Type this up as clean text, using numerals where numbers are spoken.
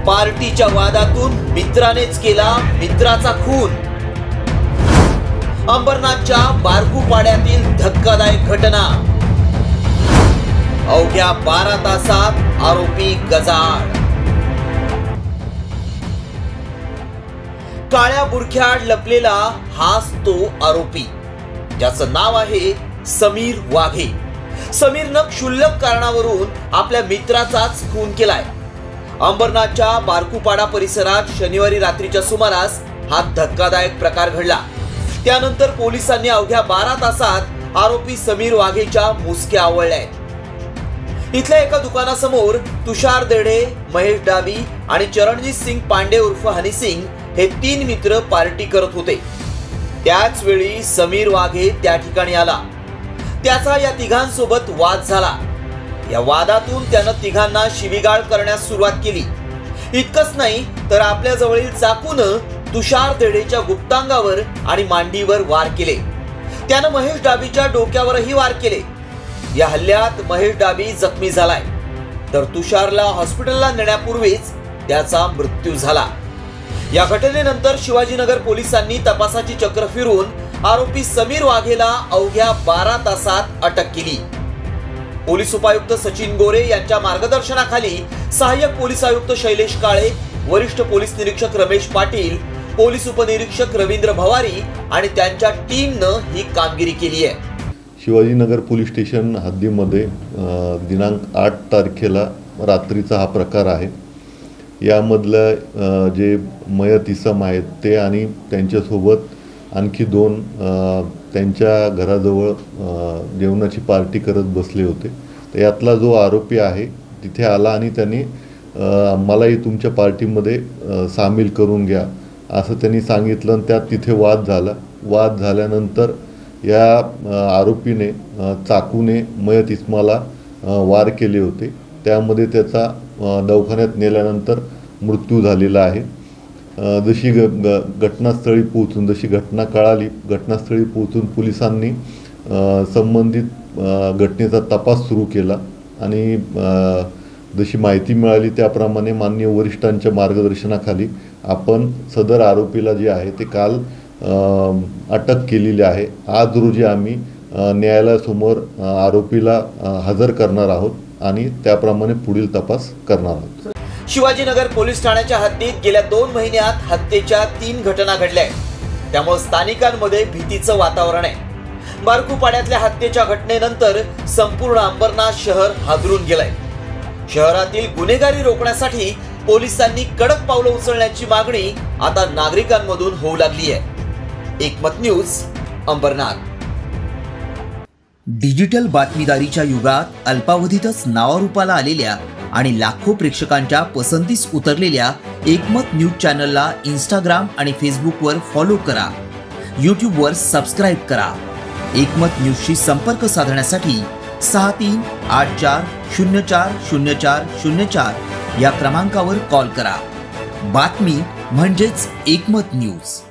पार्टीच्या वादातून मित्रानेच केला मित्राचा खून। अंबरनाथच्या बारकूपाड्यातील धक्कादायक घटना। अवघ्या 12 तासात आरोपी गजाआड। काळ्या बुरख्यात लपलेला हाच तो आरोपी, ज्याचं नाव आहे समीर वाघे। समीरनं क्षुल्लक कारणावरून आपल्या मित्राचाच खून केलाय। अंबरनाथच्या बारकूपाडा परिसरात शनिवारी रात्रीच्या सुमारास हा धक्कादायक प्रकार घडला। त्यानंतर पोलिसांनी अवघ्या 12 तासात आरोपी समीर वाघेच्या मुसक्या आवळल्यात। इथल्या एका दुकानासमोर तुषार देढे, महेश डाबी आणि चरणजीत सिंग पांडे उर्फ हनी सिंग हे 3 मित्र पार्टी करत होते। त्याच वेळी समीर वाघे त्या ठिकाणी आला। त्याचा या तिघांसोबत वाद झाला। या वादातून त्यानं तिघांना शिवीगाळ करण्यास सुरुवात केली। इतकंच नाही तर आपल्या जवळील चाकूनं तुषार देढेच्या गुप्तांगावर आणि मांडीवर वार केले। त्यानं महेश डाबीच्या डोक्यावरही वार केले। या हल्ल्यात महेश डाबी जखमी झालाय, तर तुषारला हॉस्पिटलला नेण्यापूर्वीच त्याचा मृत्यू झाला। या घटनेनंतर शिवाजीनगर पोलिसांनी तपासाची चक्र फिरून आरोपी समीर वाघेला अवघ्या 12 तासात अटक केली। पोलीस उपायुक्त सचिन गोरे यांच्या मार्गदर्शनाखाली सहाय्यक पोलीस आयुक्त शैलेश काळे, वरिष्ठ पोलीस निरीक्षक रमेश पाटील, पोलीस उपनिरीक्षक रवींद्र भवारी आणि त्यांच्या टीमनं ही कामगिरी केली आहे। शिवाजीनगर पोलीस स्टेशन हद्दीमध्ये दिनांक 8 तारखेला रात्रीचा हा प्रकार आहे। यामधलं जे मयत इसम आहेत ते आणि त्यांच्यासोबत आणखी 2 त्यांच्या घराजवळ जेवणाची पार्टी करत बसले होते। तर यातला जो आरोपी आहे तिथे आला आणि त्यांनी मलाही तुमच्या पार्टीमध्ये सामील करून घ्या असं त्यांनी सांगितलं आणि त्यात तिथे वाद झाला। वाद झाल्यानंतर या आरोपीने चाकूने मयत इस्माला वार केले होते। त्यामध्ये त्याचा दवाखान्यात नेल्यानंतर मृत्यू झालेला आहे। जशी घटनास्थळी पोहोचून जशी घटना कळाली, घटनास्थळी पोहोचून पोलिसांनी संबंधित घटनेचा तपास सुरू केला आणि जशी माहिती मिळाली त्याप्रमाणे माननीय वरिष्ठांच्या मार्गदर्शनाखाली आपण सदर आरोपीला जे आहे ते काल अटक केलेली आहे। आज रोजी आम्ही न्यायालयासमोर आरोपीला हजर करणार आहोत आणि त्याप्रमाणे पुढील तपास करणार आहोत। शिवाजीनगर पोलीस ठाण्याच्या हद्दीत गेल्या 2 महिन्यात हत्येच्या 3 घटना घडल्या आहेत। त्यामुळे स्थानिकांमध्ये भीतीचं वातावरण आहे। बारकूपाड्यातल्या हत्येच्या घटनेनंतर संपूर्ण अंबरनाथ शहर हादरून गेलंय। शहरातील गुन्हेगारी रोखण्यासाठी पोलिसांनी कडक पावलं उचलण्याची मागणी आता नागरिकांमधून होऊ लागली आहे। एकमत न्यूज, अंबरनाथ। डिजिटल बातमीदारीच्या युगात अल्पावधीतच नावारूपाला आलेल्या आणि लाखो प्रेक्षकांच्या पसंतीस उतरलेल्या एकमत न्यूज चॅनलला इंस्टाग्राम आणि फेसबुकवर फॉलो करा, यूट्यूबवर सबस्क्राईब करा। एकमत न्यूजशी संपर्क साधण्यासाठी 6384040404 या क्रमांकावर कॉल करा। बातमी म्हणजेच एकमत न्यूज।